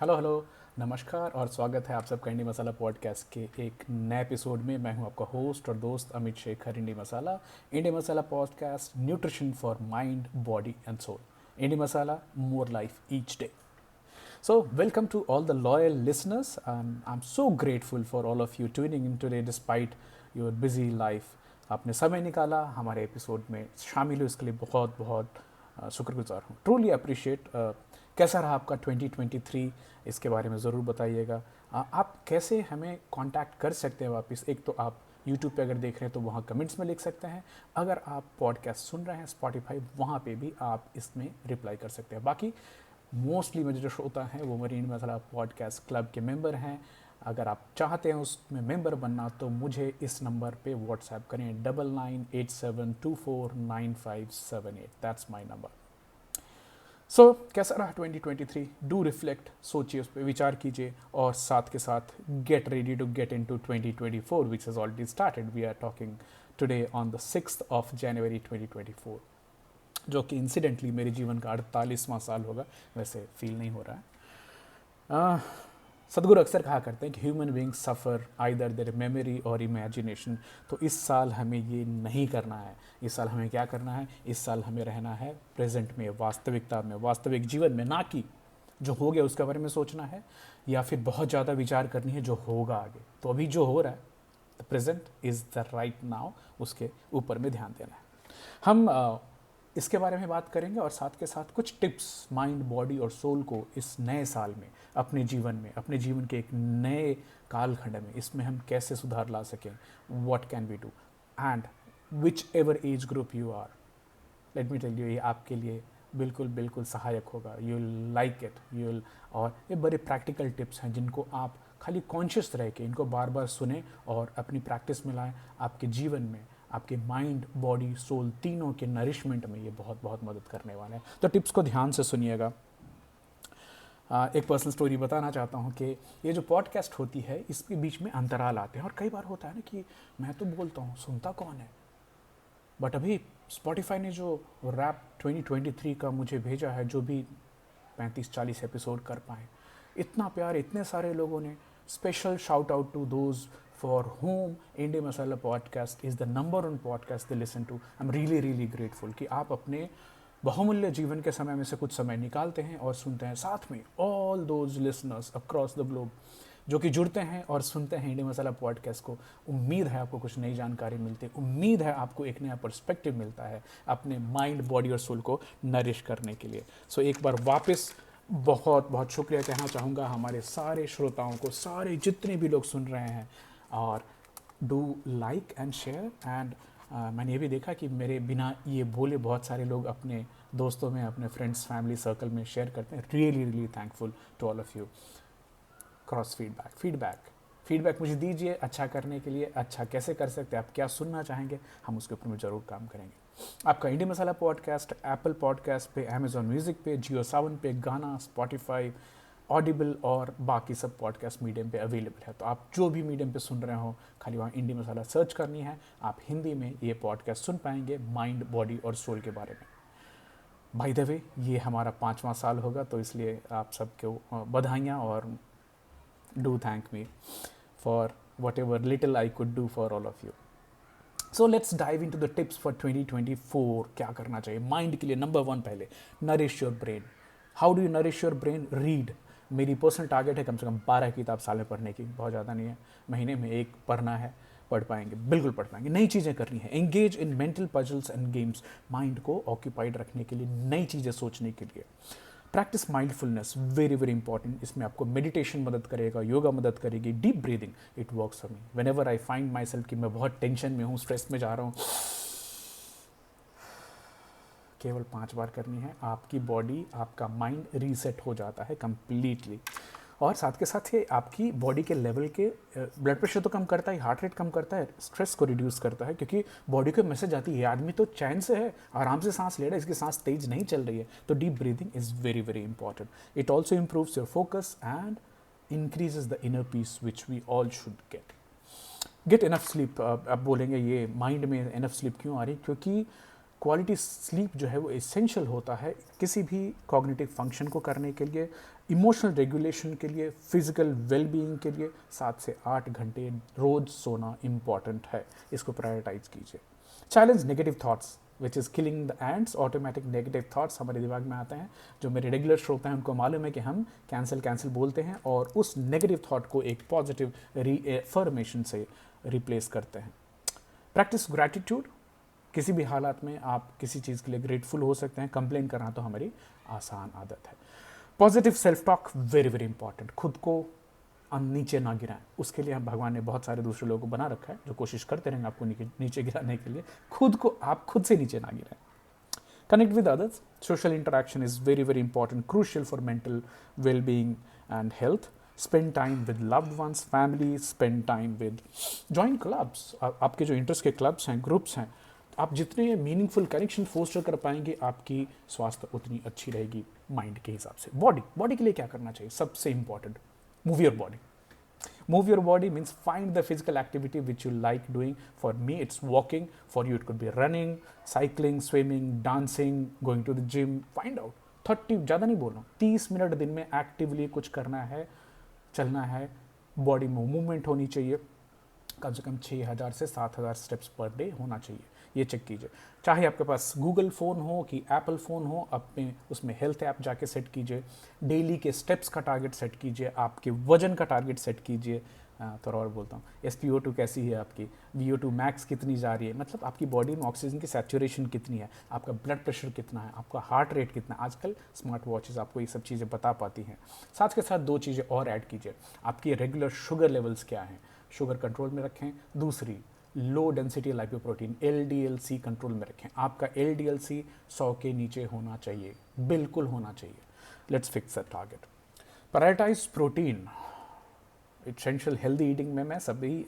Hello hello, नमस्कार और स्वागत है आप सबका इंडी मसाला पॉडकास्ट के एक नए एपिसोड में। मैं हूं आपका होस्ट और दोस्त Amit Shekhar. Indie masala podcast, nutrition for mind, body and soul. Indie masala, more life each day. So, welcome to all the loyal listeners. I'm so grateful for all of you tuning in today despite your busy life. आपने समय निकाला हमारे episode में शामिल हो, इसके लिए बहुत बहुत शुक्रगुजार हूँ। Truly appreciate. कैसा रहा आपका 2023, इसके बारे में ज़रूर बताइएगा। आप कैसे हमें कांटेक्ट कर सकते हैं वापस? एक तो आप यूट्यूब पे अगर देख रहे हैं तो वहाँ कमेंट्स में लिख सकते हैं। अगर आप पॉडकास्ट सुन रहे हैं स्पॉटिफाई, वहाँ पे भी आप इसमें रिप्लाई कर सकते हैं। बाकी मोस्टली मुझे जो श्रोता हैं वो मेरी इंडी मसाला पॉडकास्ट क्लब के मेंबर हैं। अगर आप चाहते हैं उसमें मेंबर बनना तो मुझे इस नंबर पे व्हाट्सएप करें 9987249578। That's my number. सो कैसा रहा 2023? डू रिफ्लेक्ट, सोचिए, उस पर विचार कीजिए और साथ के साथ get ready to get into 2024 which has already started. We are talking today on the 6th of January 2024, जो कि इंसिडेंटली मेरे जीवन का 48वां साल होगा। वैसे फील नहीं हो रहा है। सदगुरु अक्सर कहा करते हैं कि human beings suffer either there memory और इमेजिनेशन। तो इस साल हमें ये नहीं करना है। इस साल हमें क्या करना है? इस साल हमें रहना है प्रेजेंट में, वास्तविकता में, वास्तविक जीवन में। ना कि जो हो गया उसके बारे में सोचना है या फिर बहुत ज़्यादा विचार करनी है जो होगा आगे। तो अभी जो हो रहा है, the present is the right now, उसके ऊपर में ध्यान देना है। हम इसके बारे में बात करेंगे और साथ के साथ कुछ टिप्स माइंड, बॉडी और सोल को इस नए साल में, अपने जीवन में, अपने जीवन के एक नए कालखंड में, इसमें हम कैसे सुधार ला सकें। What can we do and whichever age group you are, let me tell you, ये आपके लिए बिल्कुल बिल्कुल सहायक होगा। You like it, you. और ये बड़े प्रैक्टिकल टिप्स हैं जिनको आप खाली कॉन्शियस रह के इनको बार बार सुने और अपनी प्रैक्टिस में लाएं। आपके जीवन में, आपके माइंड, बॉडी, सोल तीनों के नरिशमेंट में ये बहुत बहुत मदद करने वाले हैं। तो टिप्स को ध्यान से सुनिएगा। एक पर्सनल स्टोरी बताना चाहता हूँ कि ये जो पॉडकास्ट होती है इसके बीच में अंतराल आते हैं और कई बार होता है ना कि मैं तो बोलता हूँ, सुनता कौन है? बट अभी स्पॉटिफाई ने जो रैप 2023 का मुझे भेजा है, जो भी 35-40 एपिसोड कर पाए, इतना प्यार, इतने सारे लोगों ने। Special shout out to those for whom indie masala podcast is the number one podcast they listen to. I am really really grateful कि आप अपने बहुमूल्य जीवन के समय में से कुछ समय निकालते हैं और सुनते हैं। साथ में all those listeners across the globe जो कि जुड़ते हैं और सुनते हैं इंडी मसाला पॉडकास्ट को। उम्मीद है आपको कुछ नई जानकारी मिलती है, उम्मीद है आपको एक नया पर्सपेक्टिव मिलता है अपने माइंड, बॉडी और सोल को नरिश करने के लिए। सो एक बार वापस बहुत बहुत शुक्रिया कहना चाहूँगा हमारे सारे श्रोताओं को, सारे जितने भी लोग सुन रहे हैं। और do like and share and मैंने ये भी देखा कि मेरे बिना ये बोले बहुत सारे लोग अपने दोस्तों में, अपने फ्रेंड्स, फैमिली सर्कल में शेयर करते हैं। Really really thankful to all of you. Cross feedback मुझे दीजिए अच्छा करने के लिए। अच्छा कैसे कर सकते हैं, आप क्या सुनना चाहेंगे, हम उसके ऊपर में ज़रूर काम करेंगे। आपका इंडी मसाला पॉडकास्ट एप्पल पॉडकास्ट पे, अमेजॉन म्यूज़िक पे, जियो सावन पे, गाना, स्पॉटिफाई, ऑडिबल और बाकी सब पॉडकास्ट मीडियम पे अवेलेबल है। तो आप जो भी मीडियम पे सुन रहे हो, खाली वहाँ इंडी मसाला सर्च करनी है, आप हिंदी में ये पॉडकास्ट सुन पाएंगे माइंड, बॉडी और सोल के बारे में। बाय द वे, ये हमारा 5वां साल होगा, तो इसलिए आप सबको बधाइयाँ और do thank me for whatever little I could do for all of you. So let's dive into the tips for 2024. क्या करना चाहिए माइंड के लिए? नंबर 1, पहले nourish your brain. How do you nourish your brain? Read. मेरी personal target है कम से कम 12 किताब साल में पढ़ने की, बहुत ज़्यादा नहीं है, महीने में एक पढ़ना है। पढ़ पाएंगे, बिल्कुल पढ़ पाएंगे। नई चीज़ें करनी है। Engage in mental puzzles and games, mind को ऑक्यूपाइड रखने के लिए, नई चीज़ें सोचने के लिए। Practice mindfulness, very very important. इसमें आपको मेडिटेशन मदद करेगा, योगा मदद करेगी, deep breathing, it works for me when ever I find my self कि मैं बहुत टेंशन में हूँ, स्ट्रेस में जा रहा हूँ, केवल 5 बार करनी है। आपकी बॉडी, आपका माइंड रीसेट हो जाता है कंप्लीटली। और साथ के साथ ये आपकी बॉडी के लेवल के ब्लड प्रेशर तो कम करता है, हार्ट रेट कम करता है, स्ट्रेस को रिड्यूस करता है, क्योंकि बॉडी को मैसेज आती है ये आदमी तो चैन से है, आराम से सांस ले रहा है, इसकी सांस तेज नहीं चल रही है। तो deep breathing is very very important. It also improves your focus and increases the inner peace which we all should get enough sleep. आप बोलेंगे ये माइंड में इनफ स्लीप क्यों आ रही? क्योंकि क्वालिटी स्लीप जो है वो एसेंशियल होता है किसी भी कॉग्निटिव फंक्शन को करने के लिए, इमोशनल रेगुलेशन के लिए, फिजिकल वेलबीइंग के लिए 7 से 8 घंटे रोज सोना इंपॉर्टेंट है, इसको प्रायोरिटाइज कीजिए। Challenge negative thoughts which is killing the ends. Automatic negative thoughts हमारे दिमाग में आते हैं, जो मेरे रेगुलर श्रोता हैं उनको मालूम है कि हम कैंसिल कैंसिल बोलते हैं और उस नेगेटिव थॉट को एक पॉजिटिव रीएफर्मेशन से रिप्लेस करते हैं। Practice gratitude. किसी भी हालात में आप किसी चीज़ के लिए ग्रेटफुल हो सकते हैं। कंप्लेन करना तो हमारी आसान आदत है। Positive self talk very very important. खुद को नीचे ना गिराएं, उसके लिए भगवान ने बहुत सारे दूसरे लोगों को बना रखा है जो कोशिश करते रहेंगे आपको नीचे गिराने के लिए। खुद को आप खुद से नीचे ना गिराएं। Connect with others. Social interaction is very very important, crucial for mental well-being and health. Spend time with loved ones, family, spend time with, join clubs. आपके जो इंटरेस्ट के क्लब्स हैं, ग्रुप्स हैं, आप जितने मीनिंगफुल कनेक्शन फोस्टर कर पाएंगे आपकी स्वास्थ्य उतनी अच्छी रहेगी माइंड के हिसाब से। बॉडी के लिए क्या करना चाहिए? सबसे important, move your body. Move your body means find the physical activity which you like doing. For me, it's walking. For you, it could be running, cycling, swimming, dancing, going to the gym. Find out. 30, ज़्यादा नहीं बोल रहा हूँ, 30 minute दिन में actively कुछ करना है, चलना है, बॉडी में मूवमेंट होनी चाहिए। कम से कम 6000 से 7000 स्टेप्स पर डे होना चाहिए, ये चेक कीजिए। चाहे आपके पास गूगल फ़ोन हो कि एप्पल फ़ोन हो, अपने उसमें हेल्थ ऐप जाके सेट कीजिए। डेली के स्टेप्स का टारगेट सेट कीजिए, आपके वजन का टारगेट सेट कीजिए। थोड़ा और बोलता हूँ, SpO2 कैसी है आपकी, VO2 मैक्स कितनी जा रही है, मतलब आपकी बॉडी में ऑक्सीजन की सैचुरेशन कितनी है, आपका ब्लड प्रेशर कितना है, आपका हार्ट रेट कितना है। आजकल स्मार्ट वॉचेस आपको ये सब चीज़ें बता पाती हैं। साथ के साथ 2 चीज़ें और ऐड कीजिए। आपकी रेगुलर शुगर लेवल्स क्या हैं, शुगर कंट्रोल में रखें। दूसरी, low density lipoprotein LDLC control में रखें। आपका LDLC 100 के नीचे होना चाहिए, बिल्कुल होना चाहिए। Let's fix the target. Prioritise protein. Essential healthy eating में मैं अभी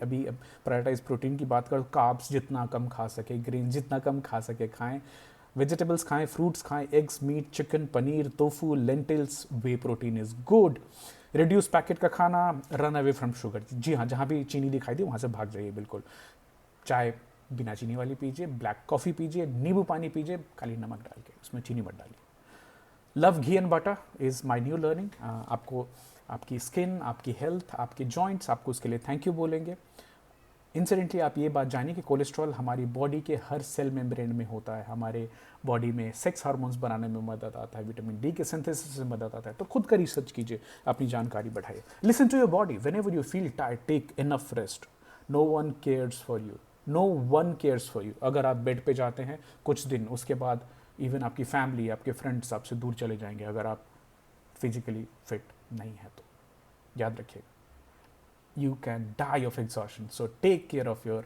प्रायोरिटाइज प्रोटीन की बात करूँ। कार्ब्स जितना कम खा सके, ग्रेन जितना कम खा सके खाएं, वेजिटेबल्स खाएं, फ्रूट्स खाएं, eggs, meat, chicken, paneer, tofu, lentils, way protein is good. Reduce packet का खाना, रन अवे फ्रॉम शुगर। जी हाँ, जहाँ भी चीनी दिखाई दी वहाँ से भाग जाइए बिल्कुल। चाय बिना चीनी वाली पीजिए, ब्लैक कॉफ़ी पीजिए, नींबू पानी पीजिए, खाली नमक डाल के, उसमें चीनी मत डालिए। Love ghee and butter is my new learning. आपको आपकी स्किन, आपकी हेल्थ, आपके जॉइंट्स आपको उसके लिए थैंक यू बोलेंगे। इंसिडेंटली आप ये बात जानिए कि कोलेस्ट्रॉल हमारी बॉडी के हर सेल मेम्ब्रेन में होता है। हमारे बॉडी में सेक्स हार्मोन्स बनाने में मदद आता है, विटामिन डी के सिंथेसिस में मदद आता है। तो खुद का रिसर्च कीजिए, अपनी जानकारी बढ़ाइए। Listen to your body. Whenever you feel tired, take enough rest. No one cares for you, no one cares for you. अगर आप बेड पे जाते हैं कुछ दिन, उसके बाद इवन आपकी फैमिली, आपके फ्रेंड्स आपसे दूर चले जाएंगे अगर आप फिजिकली फिट नहीं है तो। याद रखिएगा, you can die of exhaustion, so take care of your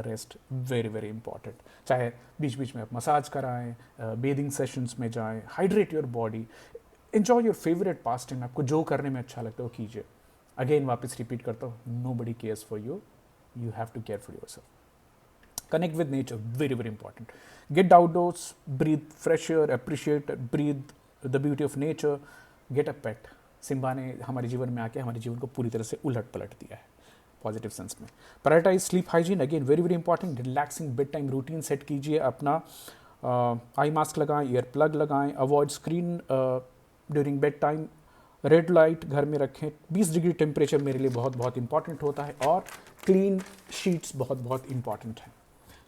rest, very very important। चाहे बीच बीच में आप मसाज कराएं, बेदिंग सेशंस में जाएं, hydrate your body, enjoy your favourite past time. आपको जो करने में अच्छा लगता है वो कीजिए। अगेन वापस रिपीट करता हूँ, nobody cares for you, you have to care for yourself. Connect with nature, very very important. Get outdoors, breathe fresh air, appreciate, breathe the beauty of nature, get a pet. Simba ने हमारे जीवन में आके हमारे जीवन को पूरी तरह से उलट पलट दिया है पॉजिटिव सेंस में। Prioritise sleep hygiene, again very very important. Relaxing bed time routine set कीजिए अपना। आई मास्क लगाएं, ईयर प्लग लगाएं, avoid screen during bed time, red light घर में रखें। 20 डिग्री टेम्परेचर मेरे लिए बहुत बहुत इंपॉर्टेंट होता है, और क्लीन शीट्स बहुत बहुत इंपॉर्टेंट हैं।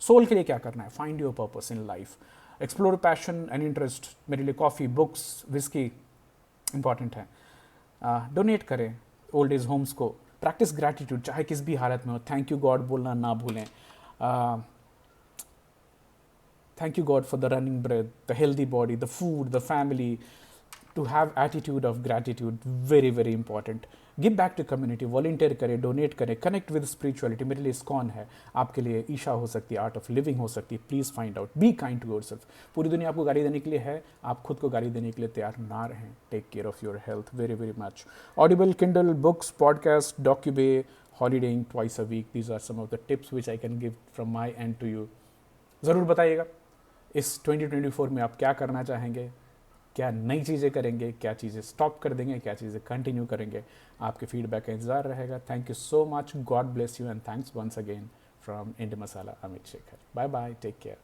सोल के लिए क्या करना है? Find your purpose in life, explore passion and interest. मेरे लिए कॉफ़ी, बुक्स, विस्की इंपॉर्टेंट है। डोनेट करें ओल्ड एज होम्स को। प्रैक्टिस ग्रैटिट्यूड, चाहे किस भी हालत में हो। थैंक यू गॉड बोलना ना भूलें। Thank you god for the running breath, the healthy body, the food, the family. To have attitude of gratitude, very very important. Give back to community, volunteer करें, डोनेट करें, connect with spirituality. मेरे लिए ISKCON है, आपके लिए ईशा हो सकती है, आर्ट ऑफ लिविंग हो सकती है। Please find out, be kind to yourself. पूरी दुनिया आपको गाली देने के लिए है, आप खुद को गाली देने के लिए तैयार ना रहें। Take care of your health very very much. Audible, Kindle, books, podcast, DocuBay, holidaying twice a week, these are some of the tips which I can give from my end to you. ज़रूर बताइएगा इस 2024 में आप क्या करना चाहेंगे, क्या नई चीज़ें करेंगे, क्या चीज़ें स्टॉप कर देंगे, क्या चीज़ें कंटिन्यू करेंगे। आपके फीडबैक का इंतजार रहेगा। Thank you so much, god bless you and thanks once again from India masala, Amit Shekhar. Bye bye, take care.